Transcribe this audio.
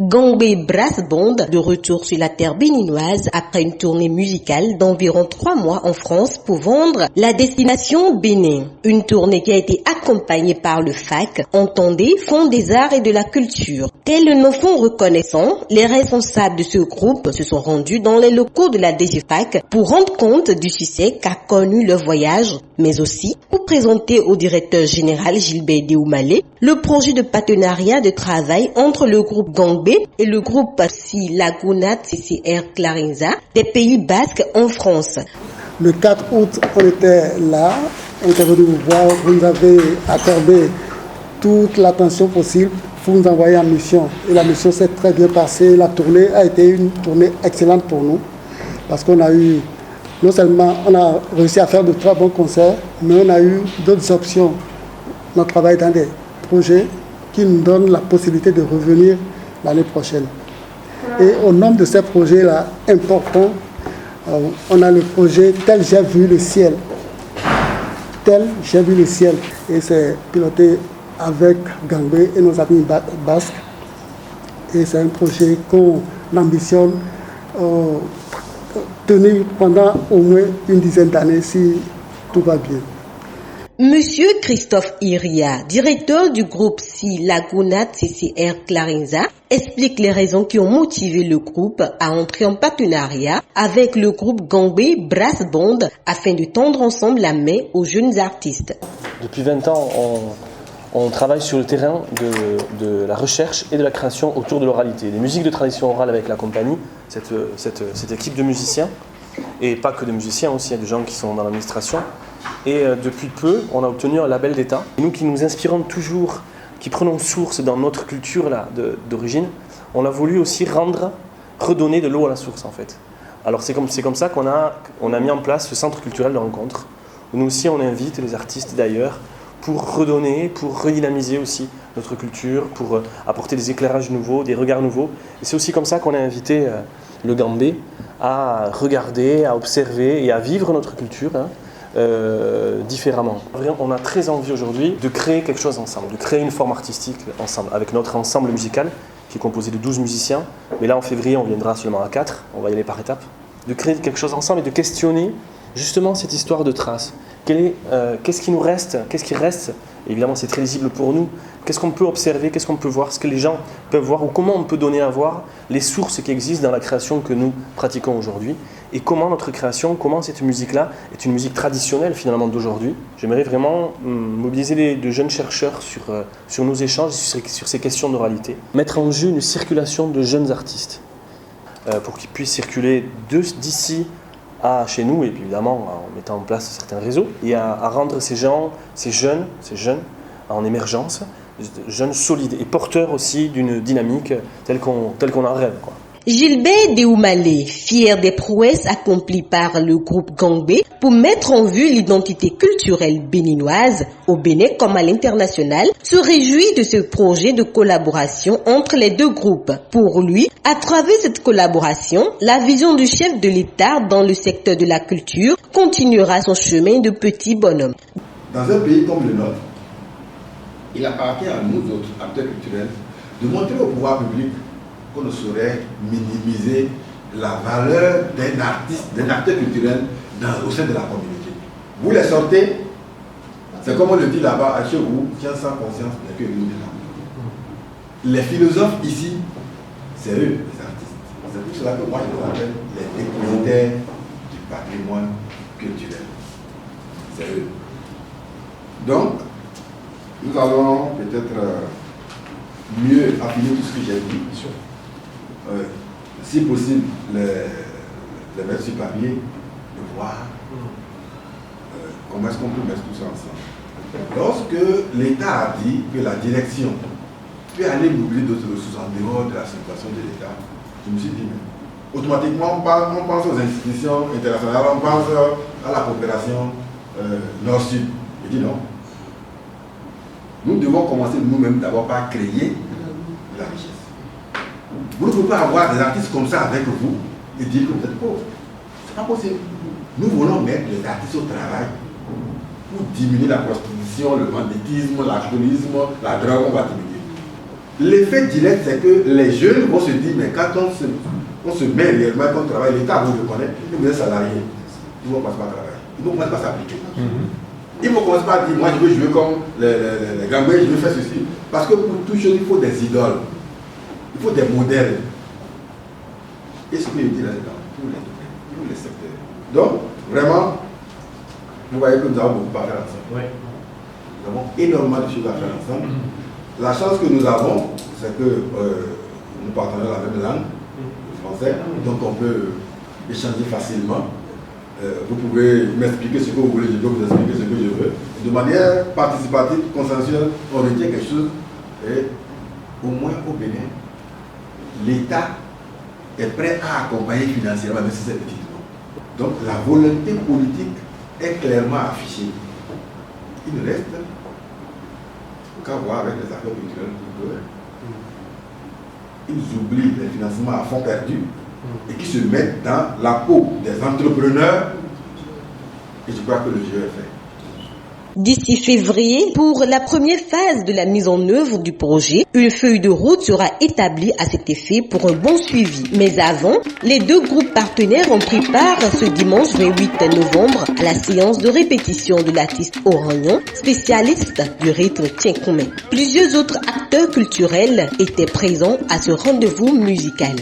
Gambé Brass Band, de retour sur la terre béninoise après une tournée musicale d'environ 3 mois en France pour vendre la destination Bénin. Une tournée qui a été accompagnée par le FAC, entendez, Fonds des Arts et de la Culture. Tel un enfant reconnaissant, les responsables de ce groupe se sont rendus dans les locaux de la DGFAC pour rendre compte du succès qu'a connu leur voyage, mais aussi pour présenter au directeur général Gilbert Deoumalé le projet de partenariat de travail entre le groupe Gambé et le groupe Si Laguna CCR Clarinza des Pays Basques en France. Le 4 août, on était là, on était venu vous voir, vous nous avez accordé toute l'attention possible pour nous envoyer en mission. Et la mission s'est très bien passée. La tournée a été une tournée excellente pour nous parce qu'on a eu, non seulement on a réussi à faire de très bons concerts, mais on a eu d'autres options. On travaille dans des projets qui nous donnent la possibilité de revenir l'année prochaine. Et au nombre de ces projets-là importants, on a le projet Tel j'ai vu le ciel. Tel j'ai vu le ciel. Et c'est piloté avec Gambé et nos amis basques. Et c'est un projet qu'on ambitionne tenir pendant au moins une dizaine d'années si tout va bien. Monsieur Christophe Iria, directeur du groupe Si Laguna CCR Clarinza, explique les raisons qui ont motivé le groupe à entrer en partenariat avec le groupe Gambé Brass Band afin de tendre ensemble la main aux jeunes artistes. Depuis 20 ans, on travaille sur le terrain de la recherche et de la création autour de l'oralité. Des musiques de tradition orale avec la compagnie, cette équipe de musiciens, et pas que des musiciens aussi, il y a des gens qui sont dans l'administration. Et depuis peu, on a obtenu un label d'État. Nous qui nous inspirons toujours, qui prenons source dans notre culture là, d'origine, on a voulu aussi redonner de l'eau à la source en fait. Alors c'est comme ça qu'on a mis en place ce centre culturel de rencontre, où nous aussi on invite les artistes d'ailleurs pour redonner, pour redynamiser aussi notre culture, pour apporter des éclairages nouveaux, des regards nouveaux. Et c'est aussi comme ça qu'on a invité le Gambé à regarder, à observer et à vivre notre culture, différemment. On a très envie aujourd'hui de créer quelque chose ensemble, de créer une forme artistique ensemble, avec notre ensemble musical qui est composé de 12 musiciens. Mais là en février on viendra seulement à 4, on va y aller par étapes. De créer quelque chose ensemble et de questionner justement cette histoire de traces. Qu'est-ce qui nous reste, qu'est-ce qui reste? Évidemment c'est très lisible pour nous. Qu'est-ce qu'on peut observer, qu'est-ce qu'on peut voir, ce que les gens peuvent voir, ou comment on peut donner à voir les sources qui existent dans la création que nous pratiquons aujourd'hui, et comment notre création, comment cette musique-là est une musique traditionnelle finalement d'aujourd'hui. J'aimerais vraiment mobiliser de jeunes chercheurs sur nos échanges, sur ces questions d'oralité. Mettre en jeu une circulation de jeunes artistes pour qu'ils puissent circuler d'ici à chez nous, et puis évidemment en mettant en place certains réseaux, et à rendre ces jeunes en émergence, jeunes solides et porteurs aussi d'une dynamique telle qu'on en rêve, quoi. Gilbert Deoumalé, fier des prouesses accomplies par le groupe Gambé pour mettre en vue l'identité culturelle béninoise, au Bénin comme à l'international, se réjouit de ce projet de collaboration entre les deux groupes. Pour lui, à travers cette collaboration, la vision du chef de l'État dans le secteur de la culture continuera son chemin de petit bonhomme. Dans un pays comme le nôtre, il appartient à nous autres acteurs culturels de montrer au pouvoir public qu'on ne saurait minimiser la valeur d'un artiste, d'un acteur culturel au sein de la communauté. Vous les sortez, c'est comme on le dit là-bas, à chez vous, tiens sans conscience, il n'y a que nous de là. Les philosophes ici, c'est eux, les artistes. C'est pour cela que moi je les appelle les dépositaires du patrimoine culturel. C'est eux. Donc, nous allons peut-être mieux affiner tout ce que j'ai dit. Si possible, les mettre sur papier, de voir comment est-ce qu'on peut mettre tout ça ensemble. Lorsque l'État a dit que la direction peut aller mobiliser d'autres ressources en dehors de la circulation de l'État, je me suis dit, mais automatiquement, on pense aux institutions internationales, on pense à la coopération Nord-Sud. Je dis non. Nous devons commencer nous-mêmes d'abord par créer de la richesse. Vous ne pouvez pas avoir des artistes comme ça avec vous et dire que vous êtes pauvre. Ce n'est pas possible. Nous voulons mettre les artistes au travail pour diminuer la prostitution, le banditisme, l'alcoolisme, la drogue, on va diminuer. l'effet direct, c'est que les jeunes vont se dire, mais quand on se met réellement, quand on travaille, l'État vous le connaît, et vous êtes salarié, ils vont commencer par travailler, ils vont commencer par s'appliquer. Ils vont commencer par dire, moi je veux jouer comme les Gambouais, je veux faire ceci. Parce que pour toute chose, il faut des idoles, il faut des modèles. Et ce que je dis là, c'est dans tous les secteurs. Donc, vraiment, vous voyez que nous avons beaucoup à faire ensemble. Oui. Nous avons énormément de choses à faire ensemble. La chance que nous avons, c'est que nous partageons la même langue, le français, donc on peut échanger facilement. Vous pouvez m'expliquer ce que vous voulez, je peux vous expliquer ce que je veux. De manière participative, consensuelle, on retient quelque chose. Et au moins au Bénin, l'État est prêt à accompagner financièrement, même si c'est petit. Donc la volonté politique est clairement affichée. Il ne reste qu'à voir avec les affaires culturelles pour que ils oublient les financements à fond perdu et qui se mettent dans la peau des entrepreneurs. Et je crois que le jeu est fait. D'ici février, pour la première phase de la mise en œuvre du projet, une feuille de route sera établie à cet effet pour un bon suivi. Mais avant, les deux groupes partenaires ont pris part ce dimanche 28 novembre à la séance de répétition de l'artiste Oragnon, spécialiste du rythme Tchékoumé. Plusieurs autres acteurs culturels étaient présents à ce rendez-vous musical.